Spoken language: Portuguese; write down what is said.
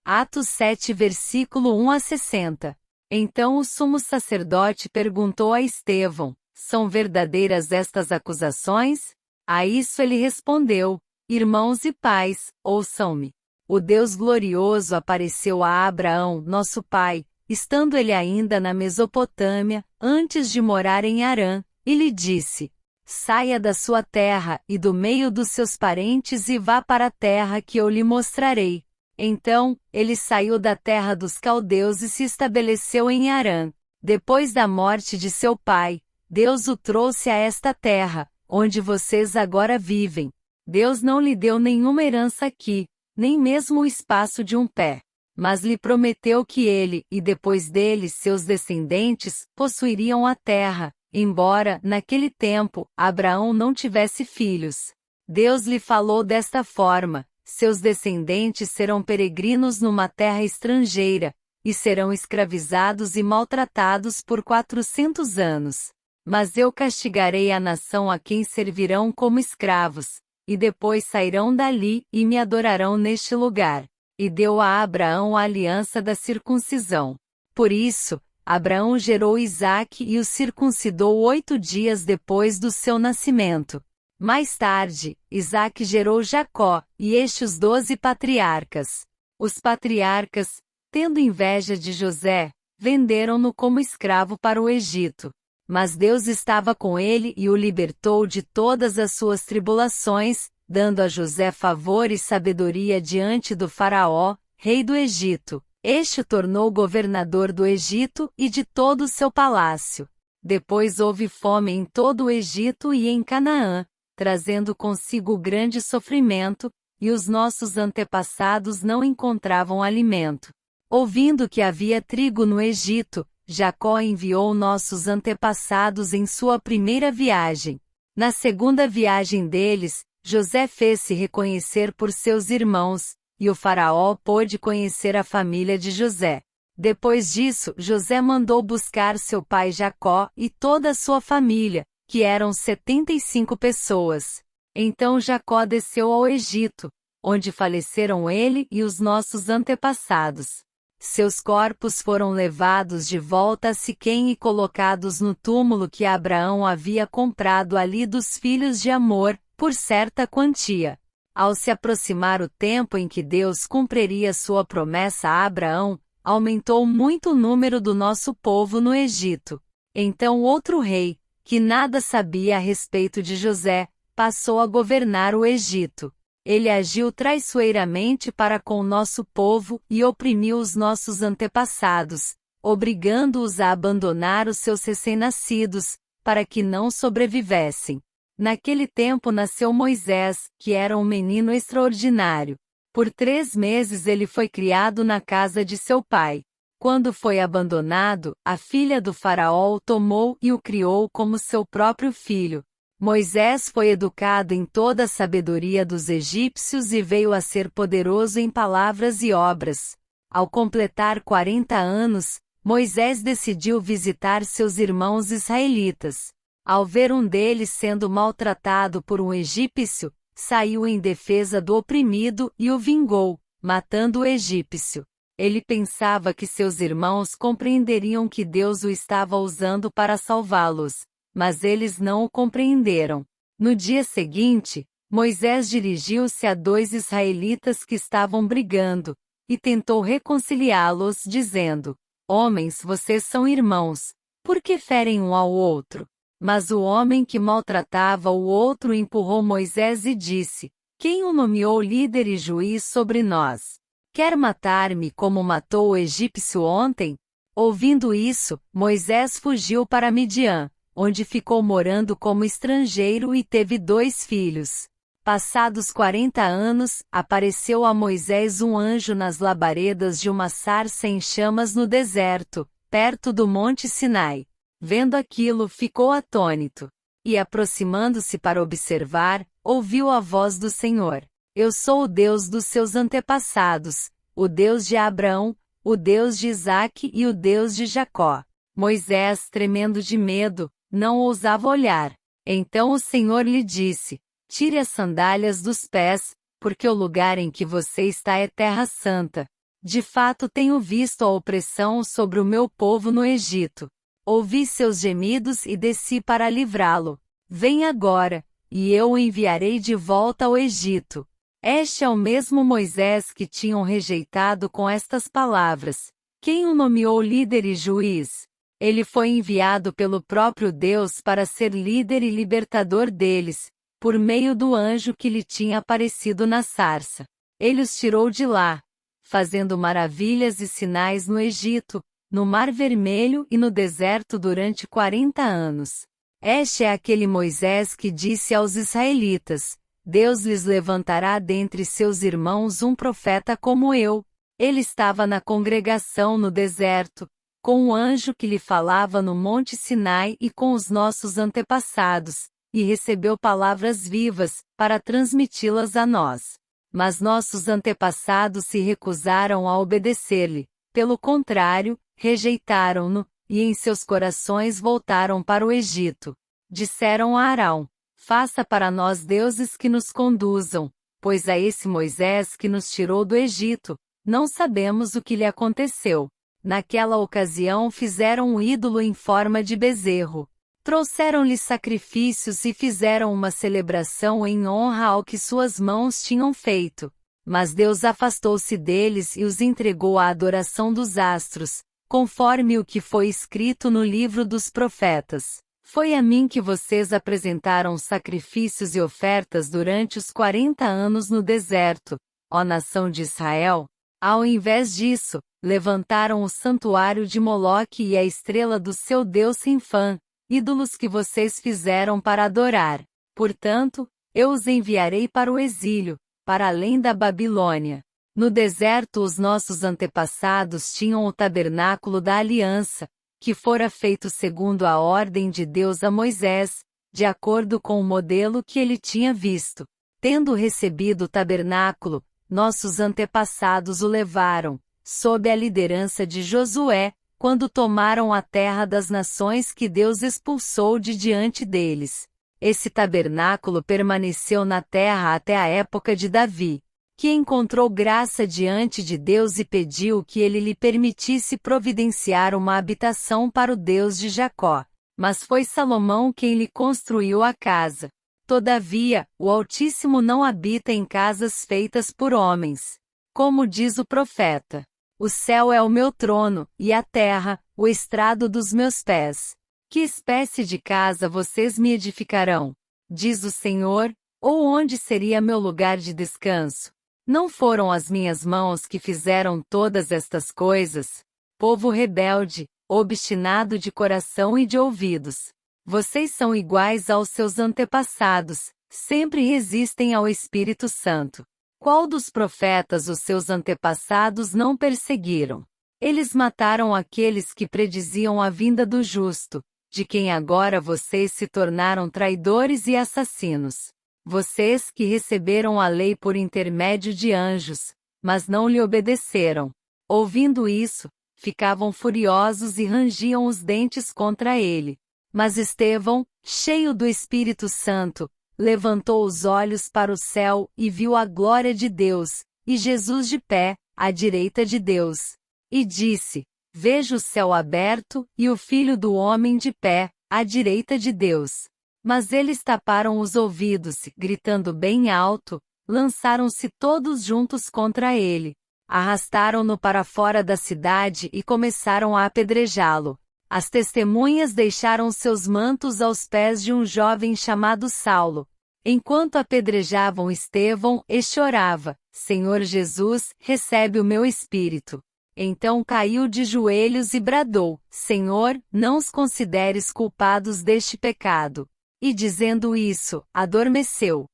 Atos 7 versículo 1 a 60. Então o sumo sacerdote perguntou a Estevão: são verdadeiras estas acusações? A isso ele respondeu: irmãos e pais, ouçam-me. O Deus glorioso apareceu a Abraão, nosso pai, estando ele ainda na Mesopotâmia, antes de morar em Harã, e lhe disse: saia da sua terra e do meio dos seus parentes e vá para a terra que eu lhe mostrarei. Então, ele saiu da terra dos caldeus e se estabeleceu em Harã. Depois da morte de seu pai, Deus o trouxe a esta terra, onde vocês agora vivem. Deus não lhe deu nenhuma herança aqui, nem mesmo o espaço de um pé. Mas lhe prometeu que ele, e depois dele seus descendentes, possuiriam a terra, embora, naquele tempo, Abraão não tivesse filhos. Deus lhe falou desta forma: seus descendentes serão peregrinos numa terra estrangeira, e serão escravizados e maltratados por 400 anos. Mas eu castigarei a nação a quem servirão como escravos, e depois sairão dali e me adorarão neste lugar. E deu a Abraão a aliança da circuncisão. Por isso, Abraão gerou Isaque e o circuncidou 8 dias depois do seu nascimento. Mais tarde, Isaque gerou Jacó, e estes 12 patriarcas. Os patriarcas, tendo inveja de José, venderam-no como escravo para o Egito. Mas Deus estava com ele e o libertou de todas as suas tribulações, dando a José favor e sabedoria diante do Faraó, rei do Egito. Este o tornou governador do Egito e de todo o seu palácio. Depois houve fome em todo o Egito e em Canaã, trazendo consigo grande sofrimento, e os nossos antepassados não encontravam alimento. Ouvindo que havia trigo no Egito, Jacó enviou nossos antepassados em sua primeira viagem. Na segunda viagem deles, José fez-se reconhecer por seus irmãos, e o faraó pôde conhecer a família de José. Depois disso, José mandou buscar seu pai Jacó e toda a sua família, que eram 75 pessoas. Então Jacó desceu ao Egito, onde faleceram ele e os nossos antepassados. Seus corpos foram levados de volta a Siquém e colocados no túmulo que Abraão havia comprado ali dos filhos de Amor, por certa quantia. Ao se aproximar o tempo em que Deus cumpriria sua promessa a Abraão, aumentou muito o número do nosso povo no Egito. Então outro rei, que nada sabia a respeito de José, passou a governar o Egito. Ele agiu traiçoeiramente para com o nosso povo e oprimiu os nossos antepassados, obrigando-os a abandonar os seus recém-nascidos, para que não sobrevivessem. Naquele tempo nasceu Moisés, que era um menino extraordinário. Por 3 meses ele foi criado na casa de seu pai. Quando foi abandonado, a filha do faraó o tomou e o criou como seu próprio filho. Moisés foi educado em toda a sabedoria dos egípcios e veio a ser poderoso em palavras e obras. Ao completar 40 anos, Moisés decidiu visitar seus irmãos israelitas. Ao ver um deles sendo maltratado por um egípcio, saiu em defesa do oprimido e o vingou, matando o egípcio. Ele pensava que seus irmãos compreenderiam que Deus o estava usando para salvá-los, mas eles não o compreenderam. No dia seguinte, Moisés dirigiu-se a 2 israelitas que estavam brigando, e tentou reconciliá-los, dizendo: homens, vocês são irmãos, por que ferem um ao outro? Mas o homem que maltratava o outro empurrou Moisés e disse: quem o nomeou líder e juiz sobre nós? Quer matar-me como matou o egípcio ontem? Ouvindo isso, Moisés fugiu para Midian, onde ficou morando como estrangeiro e teve 2 filhos. Passados 40 anos, apareceu a Moisés um anjo nas labaredas de uma sarça em chamas no deserto, perto do monte Sinai. Vendo aquilo, ficou atônito. E aproximando-se para observar, ouviu a voz do Senhor: eu sou o Deus dos seus antepassados, o Deus de Abraão, o Deus de Isaque e o Deus de Jacó. Moisés, tremendo de medo, não ousava olhar. Então o Senhor lhe disse: tire as sandálias dos pés, porque o lugar em que você está é terra santa. De fato tenho visto a opressão sobre o meu povo no Egito. Ouvi seus gemidos e desci para livrá-lo. Vem agora, e eu o enviarei de volta ao Egito. Este é o mesmo Moisés que tinham rejeitado com estas palavras. Quem o nomeou líder e juiz? Ele foi enviado pelo próprio Deus para ser líder e libertador deles, por meio do anjo que lhe tinha aparecido na sarça. Ele os tirou de lá, fazendo maravilhas e sinais no Egito, no Mar Vermelho e no deserto durante 40 anos. Este é aquele Moisés que disse aos israelitas: Deus lhes levantará dentre seus irmãos um profeta como eu. Ele estava na congregação no deserto, com o anjo que lhe falava no Monte Sinai e com os nossos antepassados, e recebeu palavras vivas, para transmiti-las a nós. Mas nossos antepassados se recusaram a obedecer-lhe. Pelo contrário, rejeitaram-no, e em seus corações voltaram para o Egito. Disseram a Arão: Faça para nós deuses que nos conduzam, pois a esse Moisés que nos tirou do Egito, não sabemos o que lhe aconteceu. Naquela ocasião fizeram um ídolo em forma de bezerro. Trouxeram-lhe sacrifícios e fizeram uma celebração em honra ao que suas mãos tinham feito. Mas Deus afastou-se deles e os entregou à adoração dos astros, conforme o que foi escrito no livro dos profetas. Foi a mim que vocês apresentaram sacrifícios e ofertas durante os 40 anos no deserto, ó nação de Israel. Ao invés disso, levantaram o santuário de Moloque e a estrela do seu deus Sinfã, ídolos que vocês fizeram para adorar. Portanto, eu os enviarei para o exílio, para além da Babilônia. No deserto os nossos antepassados tinham o tabernáculo da aliança, que fora feito segundo a ordem de Deus a Moisés, de acordo com o modelo que ele tinha visto. Tendo recebido o tabernáculo, nossos antepassados o levaram, sob a liderança de Josué, quando tomaram a terra das nações que Deus expulsou de diante deles. Esse tabernáculo permaneceu na terra até a época de Davi, que encontrou graça diante de Deus e pediu que ele lhe permitisse providenciar uma habitação para o Deus de Jacó. Mas foi Salomão quem lhe construiu a casa. Todavia, o Altíssimo não habita em casas feitas por homens. Como diz o profeta: O céu é o meu trono, e a terra, o estrado dos meus pés. Que espécie de casa vocês me edificarão? Diz o Senhor, ou onde seria meu lugar de descanso? Não foram as minhas mãos que fizeram todas estas coisas? Povo rebelde, obstinado de coração e de ouvidos. Vocês são iguais aos seus antepassados, sempre resistem ao Espírito Santo. Qual dos profetas os seus antepassados não perseguiram? Eles mataram aqueles que prediziam a vinda do justo, de quem agora vocês se tornaram traidores e assassinos. Vocês que receberam a lei por intermédio de anjos, mas não lhe obedeceram. Ouvindo isso, ficavam furiosos e rangiam os dentes contra ele. Mas Estevão, cheio do Espírito Santo, levantou os olhos para o céu e viu a glória de Deus, e Jesus de pé, à direita de Deus. E disse: Vejo o céu aberto, e o Filho do Homem de pé, à direita de Deus. Mas eles taparam os ouvidos, gritando bem alto, lançaram-se todos juntos contra ele. Arrastaram-no para fora da cidade e começaram a apedrejá-lo. As testemunhas deixaram seus mantos aos pés de um jovem chamado Saulo. Enquanto apedrejavam Estevão, este orava: Senhor Jesus, recebe o meu espírito. Então caiu de joelhos e bradou: Senhor, não os consideres culpados deste pecado. E dizendo isso, adormeceu.